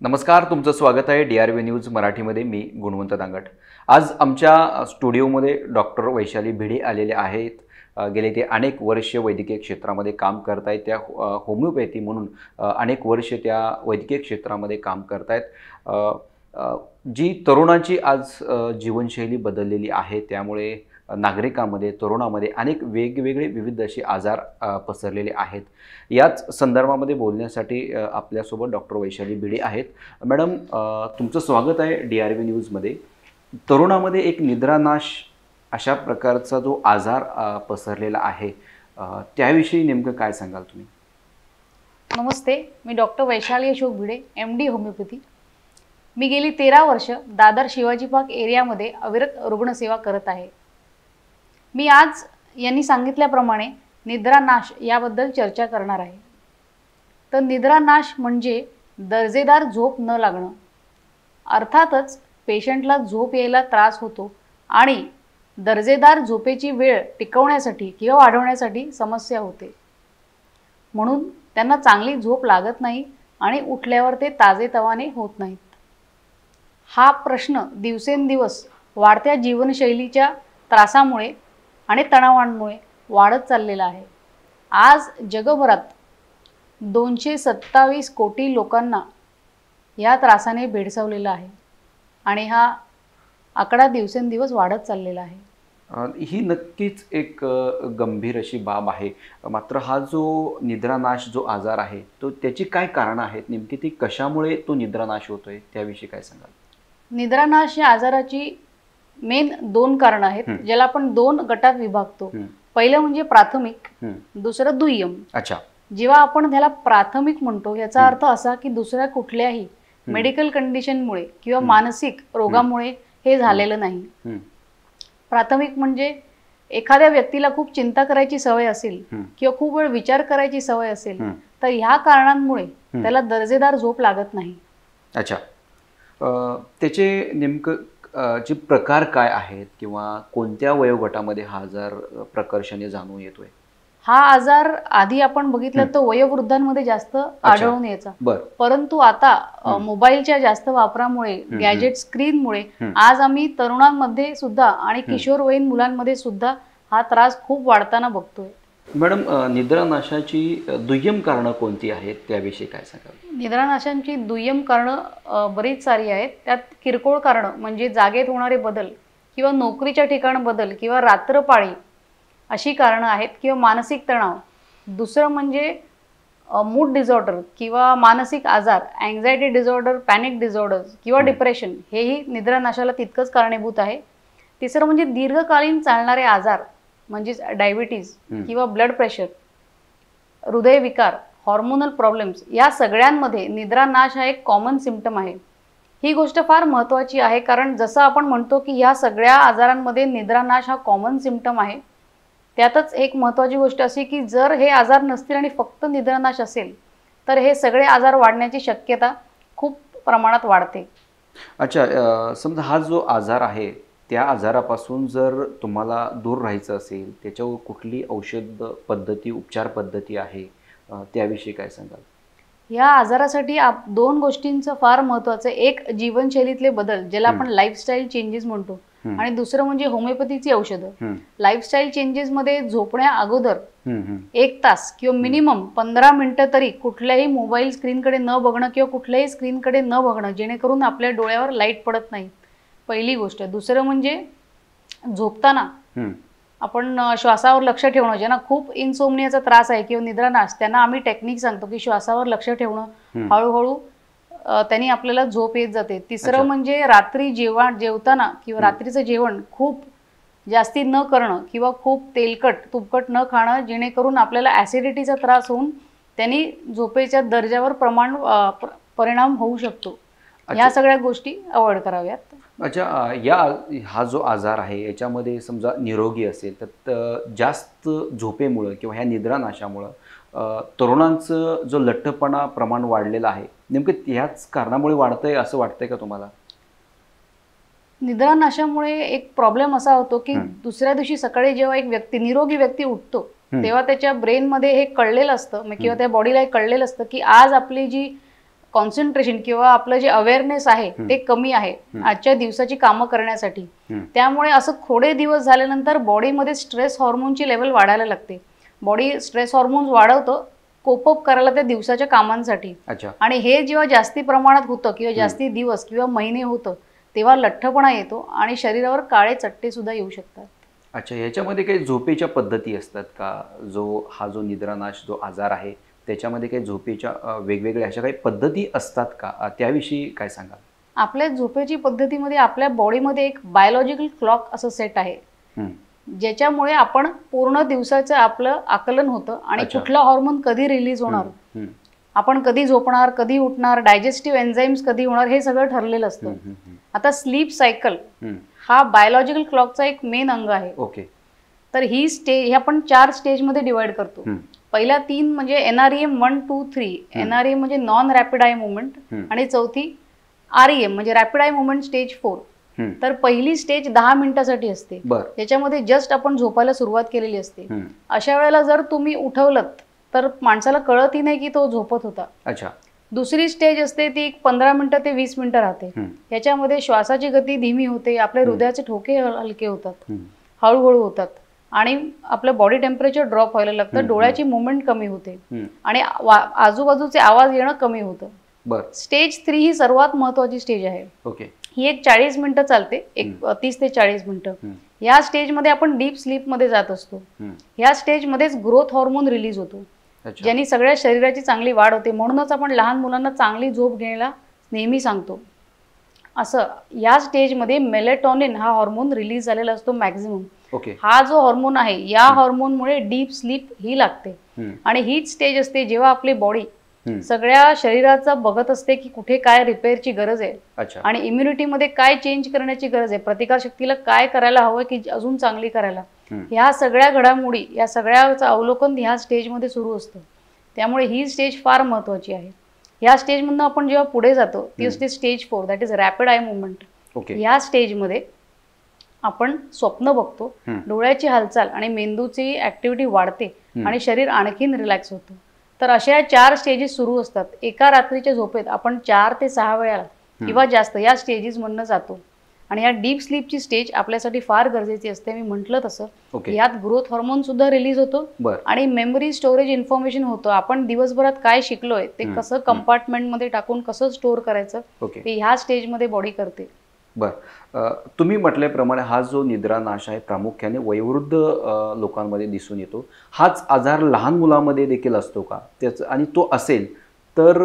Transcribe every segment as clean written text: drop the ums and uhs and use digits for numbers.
नमस्कार, तुमचं स्वागत आहे DRV न्यूज मराठीमध्ये. मी गुणवंत दांगट. आज आमच्या स्टुडिओमध्ये डॉक्टर वैशाली भिडे आलेले आहेत. गेले ते अनेक वर्ष वैद्यकीय क्षेत्रामध्ये काम करत आहेत. त्या होमिओपॅथी म्हणून अनेक वर्ष त्या वैद्यकीय क्षेत्रामध्ये काम करत आहेत. जी तरुणांची आज जीवनशैली बदललेली आहे, त्यामुळे नागरिकांमध्ये तरुणामध्ये अनेक वेगवेगळे विविध असे आजार पसरलेले आहेत. याच संदर्भामध्ये बोलण्यासाठी आपल्यासोबत डॉक्टर वैशाली भिडे आहेत. मॅडम, तुमचं स्वागत आहे DRV न्यूजमध्ये. तरुणामध्ये एक निद्रानाश अशा प्रकारचा जो आजार पसरलेला आहे, त्याविषयी नेमकं काय सांगाल तुम्ही? नमस्ते, मी doctor Vaishali Ashok Bhide, MD homoeopathy. मी गेली 13 वर्ष दादर शिवाजी पार्क एरियामध्ये अविरत रुग्णसेवा करत आहे. मी आज यांनी सांगितल्याप्रमाणे निद्रानाश याबद्दल चर्चा करणार आहे. तर निद्रानाश म्हणजे दर्जेदार झोप न लागणं. अर्थातच पेशंटला झोप यायला त्रास होतो आणि दर्जेदार झोपेची वेळ टिकवण्यासाठी किंवा वाढवण्यासाठी समस्या होते. म्हणून त्यांना चांगली झोप लागत नाही आणि उठल्यावर ते ताजेतवाने होत नाहीत. हा प्रश्न दिवसेंदिवस वाढत्या जीवनशैलीच्या त्रासामुळे आणि तणावांमुळे वाढत चाललेला आहे. आज जगभरात 227 कोटी लोकांना या त्रासाने भेडसावलेला आहे आणि हा आकडा दिवसेंदिवस वाढत चाललेला आहे. ही नक्कीच एक गंभीर अशी बाब आहे. मात्र हा जो निद्रानाश जो आजार आहे, तो त्याची काय कारणं आहेत, नेमकी ती कशामुळे तो निद्रानाश होतोय, त्याविषयी काय सांगाल? निद्रानाश या आजाराची मेन 2 कारणं आहेत, ज्याला आपण 2 गटात विभागतो. पहिलं म्हणजे प्राथमिक, दुसरं दुय्यम. अच्छा. जेव्हा आपण त्याला प्राथमिक म्हणतो, याचा अर्थ असा की दुसऱ्या कुठल्याही मेडिकल कंडिशनमुळे किंवा मानसिक रोगामुळे हे झालेलं नाही. प्राथमिक म्हणजे एखाद्या व्यक्तीला खूप चिंता करायची सवय असेल किंवा खूप वेळ विचार करायची सवय असेल, तर ह्या कारणांमुळे त्याला दर्जेदार झोप लागत नाही. अच्छा. त्याचे नेमकं जे प्रकार काय आहेत किंवा कोणत्या वयोगटामध्ये हा आजार प्रकर्षाने जाणून येतोय? हा आजार आधी आपण बघितलं तर वयोवृद्धांमध्ये जास्त आढळून यायचा, परंतु आता मोबाईलच्या जास्त वापरामुळे, गॅजेट स्क्रीनमुळे आज आम्ही तरुणांमध्ये सुद्धा आणि किशोरवयीन मुलांमध्ये सुद्धा हा त्रास खूप वाढताना बघतोय. मॅडम, निद्रानाशाची दुय्यम कारणं कोणती आहेत, त्याविषयी काय सांगाल? निद्रानाशांची दुय्यम कारणं बरीच सारी आहेत. त्यात किरकोळ कारणं म्हणजे जागेत होणारे बदल किंवा नोकरीच्या ठिकाण बदल किंवा रात्रपाळी अशी कारणं आहेत किंवा मानसिक तणाव. दुसरं म्हणजे मूड डिसऑर्डर किंवा मानसिक आजार, अँझायटी डिसऑर्डर, पॅनिक डिसऑर्डर्स किंवा डिप्रेशन, हेही निद्रानाशाला तितकंच कारणीभूत आहे. तिसरं म्हणजे दीर्घकालीन चालणारे आजार म्हणजेच डायबिटीज किंवा ब्लड प्रेशर, हृदयविकार, हॉर्मोनल प्रॉब्लेम्स, या सगळ्यांमध्ये निद्रानाश हा एक कॉमन सिम्पटम आहे. ही गोष्ट फार महत्त्वाची आहे, कारण जसं आपण म्हणतो की ह्या सगळ्या आजारांमध्ये निद्रानाश हा कॉमन सिम्पटम आहे, त्यातच एक महत्त्वाची गोष्ट अशी की जर हे आजार नसतील आणि फक्त निद्रानाश असेल तर हे सगळे आजार वाढण्याची शक्यता खूप प्रमाणात वाढते. अच्छा. समजा हा जो आजार आहे, त्या आजारापासून जर तुम्हाला दूर राहायचं असेल, त्याच्यावर कुठली औषध पद्धती, उपचार पद्धती आहे, त्याविषयी काय सांगाल? या आजारासाठी 2 गोष्टींचं फार महत्त्वाचं आहे. एक जीवनशैलीतले बदल, ज्याला आपण लाईफस्टाईल चेंजेस म्हणतो, आणि दुसरं म्हणजे होमिओपॅथीची औषधं. लाईफस्टाईल चेंजेसमध्ये झोपण्या अगोदर 1 तास किंवा मिनिमम 15 मिनिटं तरी कुठल्याही मोबाईल स्क्रीनकडे न बघणं किंवा कुठल्याही स्क्रीनकडे न बघणं, जेणेकरून आपल्या डोळ्यावर लाईट पडत नाही, पहिली गोष्ट. दुसरं म्हणजे झोपताना आपण श्वासावर लक्ष ठेवणं. ज्यांना खूप इन्सोमनियाचा त्रास आहे किंवा निद्रानाश, त्यांना आम्ही टेक्निक सांगतो की श्वासावर लक्ष ठेवणं, हळूहळू त्यांनी आपल्याला झोप येत जाते. तिसरं म्हणजे रात्री जेवताना किंवा रात्रीचं जेवण खूप जास्ती न करणं किंवा खूप तेलकट तुपकट न खाणं, जेणेकरून आपल्याला ॲसिडिटीचा त्रास होऊन त्यांनी झोपेच्या दर्जावर परिणाम होऊ शकतो. ह्या सगळ्या गोष्टी अवॉइड कराव्यात. अच्छा. हा जो आजार आहे, याच्यामध्ये समजा निरोगी असेल तर जास्त झोपेमुळं किंवा ह्या निद्रानाशामुळं तरुणांचं जो लठ्ठपणा प्रमाण वाढलेलं आहे, नेमकं ह्याच कारणामुळे वाढतंय असं वाटतंय का तुम्हाला? निद्रानाशामुळे एक प्रॉब्लेम असा होतो की दुसऱ्या दिवशी सकाळी जेव्हा एक निरोगी व्यक्ती उठतो, तेव्हा त्याच्या ब्रेनमध्ये हे कळलेलं असतं किंवा त्या बॉडीला हे कळलेलं असतं की आज आपली जी कॉन्सन्ट्रेशन किंवा आपलं जे अवेअरनेस आहे ते कमी आहे आजच्या दिवसाची कामं करण्यासाठी. त्यामुळे असं थोडे दिवस झाल्यानंतर बॉडीमध्ये स्ट्रेस हॉर्मोनची लेवल वाढायला लागते. बॉडी स्ट्रेस हॉर्मोन्स वाढवतं कोपअप करायला त्या दिवसाच्या कामांसाठी. आणि हे जेव्हा जास्ती प्रमाणात होतं किंवा जास्ती दिवस किंवा महिने होतं तेव्हा लठ्ठपणा येतो आणि शरीरावर काळे चट्टे सुद्धा येऊ शकतात. अच्छा, ह्याच्यामध्ये काही झोपेच्या पद्धती असतात का? जो निद्रानाश जो आजार आहे त्याच्यामध्ये काही झोपेच्या वेगवेगळ्या अशा काही पद्धती असतात का? त्याविषयी काय सांगाल? आपल्या झोपेची पद्धतीमध्ये आपल्या बॉडीमध्ये एक बायोलॉजिकल क्लॉक असं सेट आहे ज्याच्यामुळे आपण पूर्ण दिवसाचं आपलं आकलन होतं आणि कुठला हॉर्मोन कधी रिलीज होणार, आपण कधी झोपणार, कधी उठणार, डायजेस्टिव्ह एन्झाईम्स कधी होणार हे सगळं ठरलेलं असतं. आता स्लीप सायकल हा बायोलॉजिकल क्लॉकचा एक मेन अंग आहे. ओके. तर ही स्टेज आपण 4 स्टेजमध्ये डिवाइड करतो. पहिल्या 3 म्हणजे NREM 1, 2, 3. NREM म्हणजे नॉन रॅपिड आय मुवमेंट आणि चौथी REM म्हणजे रॅपिड आय मुवमेंट स्टेज 4. तर पहिली स्टेज 10 मिनिटासाठी असते, त्याच्यामध्ये जस्ट आपण झोपायला सुरुवात केलेली असते. अशा वेळेला जर तुम्ही उठवलत तर माणसाला कळतही नाही की तो झोपत होता. अच्छा. दुसरी स्टेज असते ती 15 मिनिटं ते 20 मिनिटं राहते. याच्यामध्ये श्वासाची गती धीमी होते, आपले हृदयाचे ठोके हलके होतात, हळूहळू होतात आणि आपलं बॉडी टेम्परेचर ड्रॉप व्हायला लागतं, डोळ्याची मुवमेंट कमी होते आणि आजूबाजूचे आवाज येणं कमी होतं. स्टेज 3 ही सर्वात महत्वाची स्टेज आहे. ही एक 40 मिनिटं चालते, एक 30 ते 40 मिनिटं. या स्टेजमध्ये आपण डीप स्लीपमध्ये जात असतो. या स्टेजमध्येच ग्रोथ हॉर्मोन रिलीज होतो ज्यांनी सगळ्या शरीराची चांगली वाढ होते. म्हणूनच आपण लहान मुलांना चांगली झोप घ्यायला नेहमी सांगतो. असं या स्टेजमध्ये मेलेटॉनिन हा हॉर्मोन रिलीज झालेला असतो मॅक्झिमम. हा जो हॉर्मोन आहे या हॉर्मोनमुळे डीप स्लीप ही लागते आणि हीच स्टेज असते जेव्हा आपली बॉडी सगळ्या शरीराचं बघत असते की कुठे काय रिपेअरची गरज आहे आणि इम्युनिटीमध्ये काय चेंज करण्याची गरज आहे, प्रतिकारशक्तीला काय करायला हवं की अजून चांगली करायला. ह्या सगळ्या घडामोडी या सगळ्याचं अवलोकन ह्या स्टेजमध्ये सुरू असतं. त्यामुळे ही स्टेज फार महत्वाची आहे. या स्टेजमधून आपण जेव्हा पुढे जातो ती असते stage 4, that is rapid I movement. या स्टेजमध्ये आपण स्वप्न बघतो, डोळ्याची हालचाल आणि मेंदूची ऍक्टिव्हिटी वाढते आणि शरीर आणखीन रिलॅक्स होतं. तर अशा 4 स्टेजेस सुरू असतात. एका रात्रीच्या झोपेत आपण 4 ते 6 वेळा किंवा जास्त या स्टेजेस मधनं जातो आणि या डीप स्लीपची स्टेज आपल्यासाठी फार गरजेची असते. मी म्हटलं तसं यात ग्रोथ हॉर्मोन सुद्धा रिलीज होतो आणि मेमरी स्टोरेज इन्फॉर्मेशन होतं. आपण दिवसभरात काय शिकलोय ते कसं कंपार्टमेंटमध्ये टाकून कसं स्टोअर करायचं ते ह्या स्टेजमध्ये बॉडी करते. तुम्ही म्हटल्याप्रमाणे हा जो निद्रानाश आहे प्रामुख्याने वयोवृद्ध लोकांमध्ये दिसून येतो. हाच आजार लहान मुलांमध्ये देखील असतो का? आणि तो असेल तर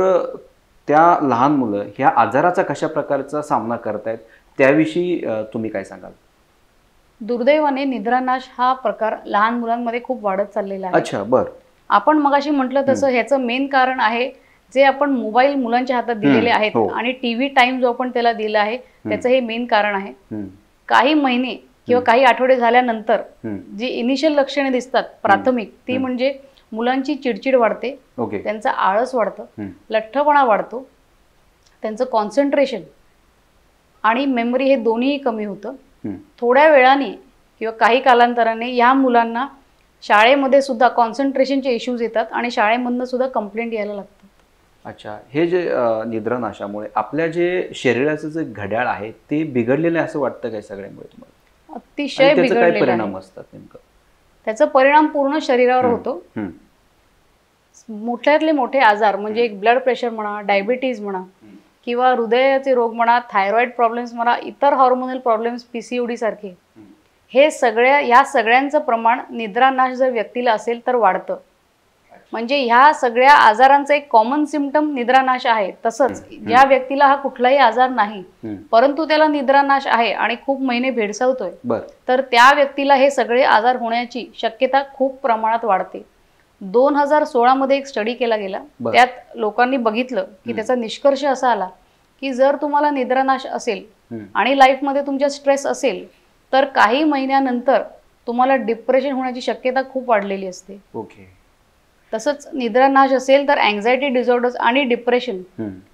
त्या लहान मुलं ह्या आजाराचा कशा प्रकारचा सामना करतायत त्याविषयी तुम्ही काय सांगाल? दुर्दैवाने निद्रानाश हा प्रकार लहान मुलांमध्ये खूप वाढत चाललेला आहे. अच्छा, आपण मगाशी म्हटलं तसं ह्याचं मेन कारण आहे जे आपण मोबाईल मुलांच्या हातात दिलेले आहेत आणि टीव्ही टाइम जो आपण त्याला दिला आहे त्याचं हे मेन कारण आहे. काही महिने किंवा काही आठवडे झाल्यानंतर जी इनिशियल लक्षणे दिसतात प्राथमिक ती म्हणजे मुलांची चिडचिड वाढते, त्यांचं आळस वाढतं, लठ्ठपणा वाढतो, त्यांचं कॉन्सन्ट्रेशन आणि मेमरी हे दोन्ही कमी होतं. थोड्या वेळाने किंवा काही कालांतराने या मुलांना शाळेमध्ये सुद्धा कॉन्सन्ट्रेशनचे इश्यूज येतात आणि शाळेमधनं सुद्धा कंप्लेंट यायला लागतात. अच्छा, हे जे निद्रानाशामुळे आपल्या जे शरीराचं जे घड्याळ आहे ते बिघडलेलं आहे असं वाटतं काय सगळ्यामुळे तुम्हाला? अतिशय बिघडलेलं. परिणाम असतात नेमकं? त्याचा परिणाम पूर्ण शरीरावर होतो. मोठ्यातले मोठे आजार म्हणजे एक ब्लड प्रेशर म्हणा, डायबिटीज म्हणा किंवा हृदयाचे रोग म्हणा, थायरॉइड प्रॉब्लेम्स म्हणा, इतर हॉर्मोनल प्रॉब्लेम्स PCOD सारखे हे या सगळ्यांचं प्रमाण निद्रानाश जर व्यक्तीला असेल तर वाढतं. म्हणजे ह्या सगळ्या आजारांचा एक कॉमन सिम्पटम निद्रानाश आहे. तसंच ज्या व्यक्तीला हा कुठलाही आजार नाही परंतु त्याला निद्रानाश आहे आणि खूप महिने भेडसावतोय तर त्या व्यक्तीला हे सगळे आजार होण्याची शक्यता खूप प्रमाणात वाढते. 2016 मध्ये एक स्टडी केला गेला, त्यात लोकांनी बघितलं की त्याचा निष्कर्ष असा आला की जर तुम्हाला निद्रानाश असेल आणि लाईफमध्ये तुमच्या स्ट्रेस असेल तर काही महिन्यानंतर तुम्हाला डिप्रेशन होण्याची शक्यता खूप वाढलेली असते. तसंच निद्रानाश असेल तर अँझायटी डिसऑर्डर्स आणि डिप्रेशन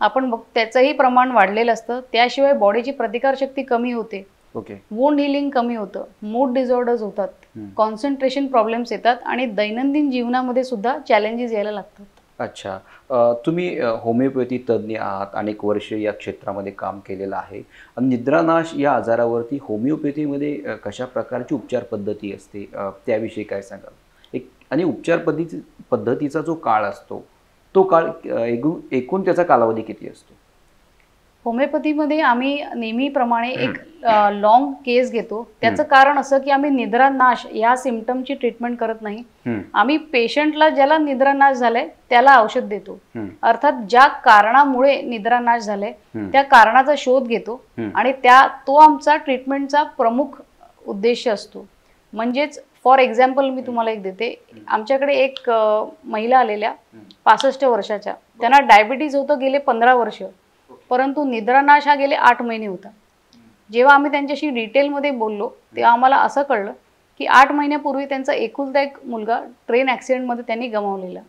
आपण त्याचंही प्रमाण वाढलेलं असतं. त्याशिवाय बॉडीची प्रतिकारशक्ती कमी होते, वुंड हिलिंग कमी होतं, मूड डिसऑर्डर्स होतात, कॉन्सन्ट्रेशन प्रॉब्लेम्स येतात आणि दैनंदिन जीवनामध्ये सुद्धा चॅलेंजेस यायला लागतात. अच्छा. तुम्ही होमिओपॅथी तज्ज्ञ आहात, अनेक वर्ष या क्षेत्रामध्ये काम केलेलं आहे. आणि निद्रानाश या आजारावरती होमिओपॅथीमध्ये कशा प्रकारची उपचार पद्धती असते, त्याविषयी काय सांगाल? आणि उपचार पद्धतीचा जो काळ असतो, तो काळ एकूण त्याचा कालावधी किती असतो? होमिओपॅथीमध्ये आम्ही नेहमीप्रमाणे एक लॉंग केस घेतो. त्याचं कारण असं की आम्ही निद्रानाश या सिम्पटमची ट्रीटमेंट करत नाही. आम्ही पेशंटला ज्याला निद्रानाश झालाय त्याला औषध देतो. अर्थात ज्या कारणामुळे निद्रानाश झालाय त्या कारणाचा शोध घेतो आणि तो आमचा ट्रीटमेंटचा प्रमुख उद्देश असतो. म्हणजेच फॉर एक्झाम्पल मी तुम्हाला एक देते. आमच्याकडे एक महिला आलेल्या 65 वर्षाच्या, त्यांना डायबिटीज होतं गेले 15 वर्ष, परंतु निद्रानाश हा गेले 8 महिने होता. जेव्हा आम्ही त्यांच्याशी डिटेलमध्ये बोललो तेव्हा आम्हाला असं कळलं की 8 महिन्यापूर्वी त्यांचा एकुलता एक मुलगा ट्रेन ॲक्सिडेंटमध्ये त्यांनी गमावलेला.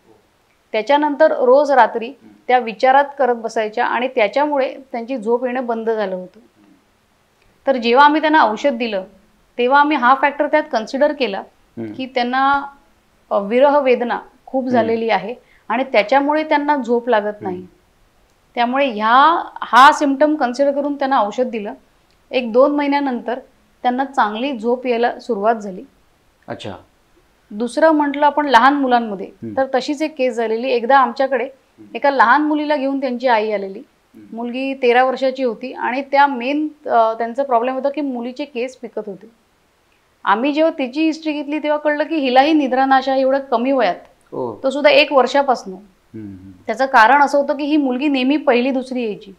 त्याच्यानंतर रोज रात्री त्या विचारात करत बसायच्या आणि त्याच्यामुळे त्यांची झोप येणं बंद झालं होतं. तर जेव्हा आम्ही त्यांना औषध दिलं तेव्हा आम्ही हा फॅक्टर त्यात कन्सिडर केला की त्यांना विरह वेदना खूप झालेली आहे आणि त्याच्यामुळे त्यांना झोप लागत नाही. त्यामुळे हा सिम्पटम कन्सिडर करून त्यांना औषध दिलं. 1-2 महिन्यानंतर त्यांना चांगली झोप यायला सुरुवात झाली. अच्छा. दुसरं म्हटलं आपण लहान मुलांमध्ये तर तशीच एक केस झालेली. एकदा आमच्याकडे एका लहान मुलीला घेऊन त्यांची आई आलेली. मुलगी 13 वर्षाची होती आणि त्यांचा प्रॉब्लेम होता की मुलीचे केस पिकत होते. आम्ही जेव्हा तिची हिस्ट्री घेतली तेव्हा कळलं की हिलाही निद्रानाश आहे एवढ्या कमी वयात, तो सुद्धा 1 वर्षापासून. त्याचं कारण असं होतं की ही मुलगी नेहमी पहिली दुसरी यायची,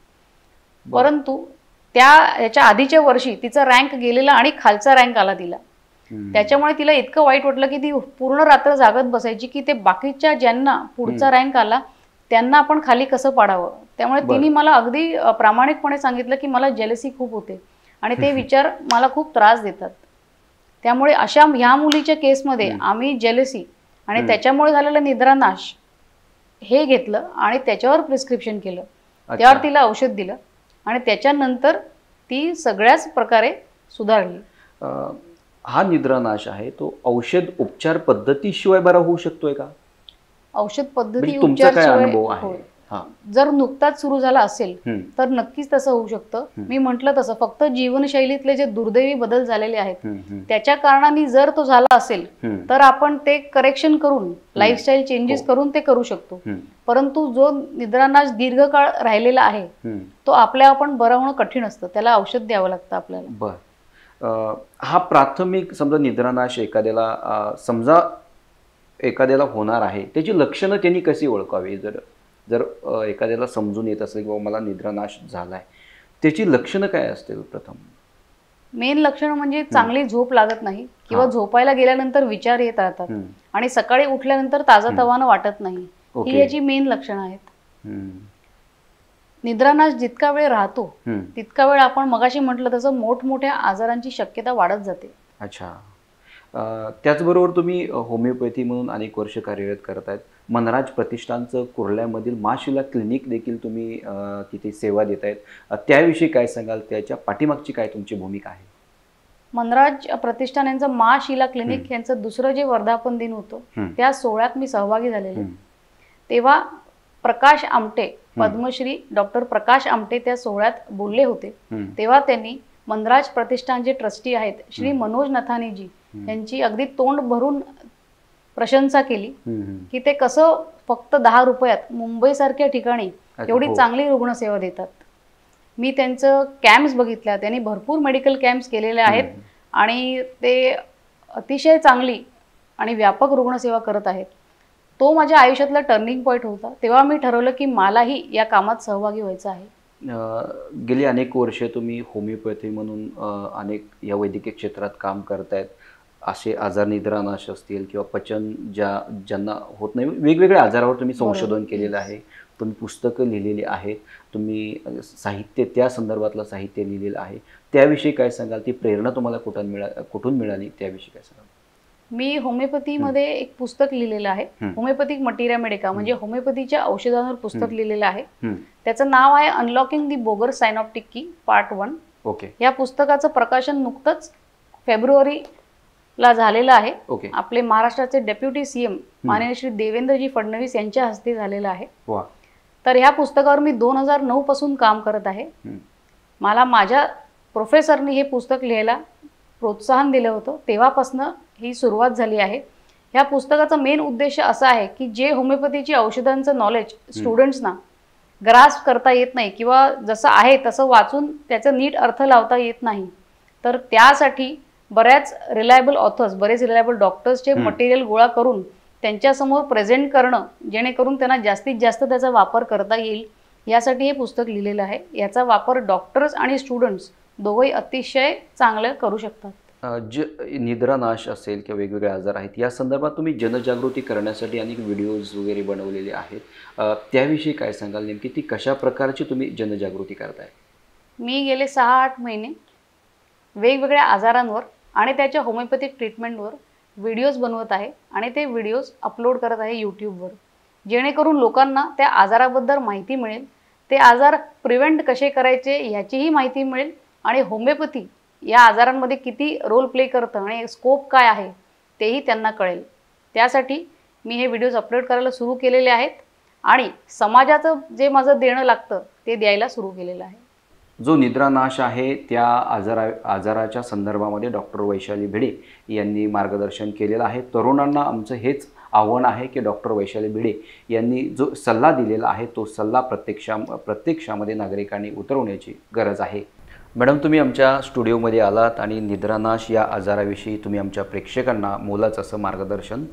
परंतु याच्या आधीच्या वर्षी तिचा रँक गेलेला आणि खालचा रँक आला तिला. त्याच्यामुळे तिला इतकं वाईट वाटलं की ती पूर्ण रात्र जागत बसायची की ते बाकीच्या ज्यांना पुढचा रँक आला त्यांना आपण खाली कसं पाडावं. त्यामुळे तिने मला अगदी प्रामाणिकपणे सांगितलं की मला जेलसी खूप होते आणि ते विचार मला खूप त्रास देतात. त्यामुळे ह्या मुलीच्या केसमध्ये आम्ही जेलसी आणि त्याच्यामुळे झालेला निद्रानाश हे घेतलं आणि त्याच्यावर प्रिस्क्रिप्शन केलं. त्यावर तिला औषध दिलं आणि त्याच्यानंतर ती सगळ्याच प्रकारे सुधारली. हा निद्रानाश आहे तो औषध उपचार पद्धतीशिवाय बरा होऊ शकतोय का? औषध पद्धती तुमचा काय अनुभव आहे? जर नुकताच सुरू झाला असेल तर नक्कीच तसं होऊ शकतं. मी म्हटलं तसं फक्त जीवनशैलीतले जे दुर्दैवी बदल झालेले आहेत त्याच्या कारणाने जर तो झाला असेल तर आपण ते करेक्शन करून लाईफस्टाईल चेंजेस करून ते करू शकतो. परंतु जो निद्रानाश दीर्घकाळ राहिलेला आहे तो आपण बरं होणं कठीण असतं. त्याला औषध द्यावं लागतं आपल्याला. बर. हा प्राथमिक समजा निद्रानाश एखाद्याला होणार आहे त्याची लक्षणं त्यांनी कशी ओळखावी? जर एखाद्याला समजून येत असेल किंवा मला निद्रानाश झालाय त्याची लक्षणं काय असतील? प्रथम मेन लक्षण म्हणजे चांगली झोप लागत नाही किंवा झोपायला गेल्यानंतर विचार येत राहतात आणि सकाळी उठल्यानंतर ताजतवानं वाटत नाही. ही याची मेन लक्षणं आहेत. निद्रानाश जितका वेळ राहतो तितका वेळ आपण मगाशी म्हटलं तसं मोठमोठ्या आजारांची शक्यता वाढत जाते. अच्छा. त्याचबरोबर तुम्ही होमिओपॅथी म्हणून अनेक वर्ष कार्यरत करत आहेत. मनराज प्रतिष्ठानचं कुर्ल्यामधील माशिला क्लिनिक देखील तुम्ही तिथे सेवा देत आहेत. त्याविषयी काय सांगाल? त्याच्या पाठीमागची काय तुमची भूमिका आहे? मनराज प्रतिष्ठान यांचं माशिला क्लिनिक यांचं दुसरं जे वर्धापन दिन होतं त्या सोहळ्यात मी सहभागी झालेले. तेव्हा प्रकाश आमटे, पद्मश्री डॉक्टर प्रकाश आमटे त्या सोहळ्यात बोलले होते. तेव्हा त्यांनी मनराज प्रतिष्ठानचे ट्रस्टी आहेत श्री मनोज नथानीजी यांची अगदी तोंड भरून प्रशंसा केली की ते कसं फक्त 10 रुपयात मुंबईसारख्या ठिकाणी एवढी चांगली रुग्णसेवा देतात. मी त्यांचं कॅम्प्स बघितल्या, त्यांनी भरपूर मेडिकल कॅम्प्स केलेले आहेत आणि ते अतिशय चांगली आणि व्यापक रुग्णसेवा करत आहेत. तो माझ्या आयुष्यातला टर्निंग पॉईंट होता. तेव्हा मी ठरवलं की मलाही या कामात सहभागी व्हायचं आहे. गेली अनेक वर्षे तुम्ही होमिओपॅथी म्हणून अनेक या वैद्यकीय क्षेत्रात काम करतायत. असे आजार निद्रानाश असतील किंवा पचन ज्यांना होत नाही, वेगवेगळ्या आजारावर तुम्ही संशोधन केलेलं आहे. तुम्ही पुस्तकं लिहिलेली आहेत, तुम्ही साहित्य त्या संदर्भातलं साहित्य लिहिलेलं आहे. त्याविषयी काय सांगाल? ती प्रेरणा तुम्हाला कुठून मिळाली त्याविषयी काय सांगाल? मी होमिओपॅथीमध्ये एक पुस्तक लिहिलेलं आहे, होमिओपॅथिक मटेरिया मेडिका, म्हणजे होमिओपॅथीच्या औषधांवर पुस्तक लिहिलेलं आहे. त्याचं नाव आहे अनलॉकिंग दी बोगर सायनॉप्टिक की पार्ट 1. ओके. या पुस्तकाचं प्रकाशन नुकतंच फेब्रुवारी ला झालेलं आहे. ओके. आपले महाराष्ट्राचे डेप्युटी सीएम माननीय श्री देवेंद्रजी फडणवीस यांच्या हस्ते झालेलं आहे. वा. तर ह्या पुस्तकावर मी 2009 पासून काम करत आहे. मला माझ्या प्रोफेसरनी हे पुस्तक लिहायला प्रोत्साहन दिलं होतं, तेव्हापासून ही सुरुवात झाली आहे. ह्या पुस्तकाचा मेन उद्देश असा आहे की जे होमिओपॅथीची औषधांचं नॉलेज स्टुडंट्सना ग्रास्प करता येत नाही किंवा जसं आहे तसं वाचून त्याचा नीट अर्थ लावता येत नाही, तर त्यासाठी बरेच रिलायबल डॉक्टर्सचे मटेरियल गोळा करून त्यांच्यासमोर प्रेझेंट करणं, जेणेकरून त्यांना जास्तीत जास्त त्याचा वापर करता येईल, यासाठी हे पुस्तक लिहिलेलं आहे. याचा वापर डॉक्टर्स आणि स्टुडंट्स दोघंही अतिशय चांगलं करू शकतात. जे निद्रानाश असेल किंवा वेगवेगळे आजार आहेत, या संदर्भात तुम्ही जनजागृती करण्यासाठी अनेक व्हिडिओज वगैरे बनवलेले आहेत, त्याविषयी काय सांगाल? नेमकी ती कशा प्रकारची तुम्ही जनजागृती करताय? मी गेले 6-8 महिने वेगवेगळ्या आजारांवर आणि त्याच्या होमिओपॅथिक ट्रीटमेंटवर व्हिडिओज बनवत आहे आणि ते व्हिडिओज अपलोड करत आहे यूट्यूबवर, जेणेकरून लोकांना त्या आजाराबद्दल माहिती मिळेल, ते आजार प्रिव्हेंट कसे करायचे ह्याचीही माहिती मिळेल आणि होमिओपॅथी या आजारांमध्ये किती रोल प्ले करतं आणि स्कोप काय आहे तेही त्यांना कळेल. त्यासाठी मी हे व्हिडिओज अपलोड करायला सुरू केलेले आहेत आणि समाजाचं जे माझं देणं लागतं ते द्यायला सुरू केलेलं आहे. जो निद्रानाश आहे त्या आजाराच्या संदर्भामध्ये डॉक्टर वैशाली भिडे यांनी मार्गदर्शन केलेलं आहे. तरुणांना आमचं हेच आव्हान आहे की डॉक्टर वैशाली भिडे यांनी जो सल्ला दिलेला आहे तो सल्ला प्रत्यक्षामध्ये नागरिकांनी उतरवण्याची गरज आहे. मॅडम, तुम्ही आमच्या स्टुडिओमध्ये आलात आणि निद्रानाश या आजाराविषयी तुम्ही आमच्या प्रेक्षकांना मोलाचं असं मार्गदर्शन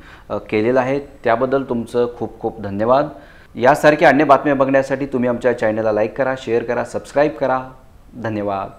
केलेलं आहे, त्याबद्दल तुमचं खूप खूप धन्यवाद. यासारख्या अन्य बातम्या बघण्यासाठी तुम्ही आमच्या चॅनलला लाईक करा, शेअर करा, सबस्क्राईब करा. धन्यवाद.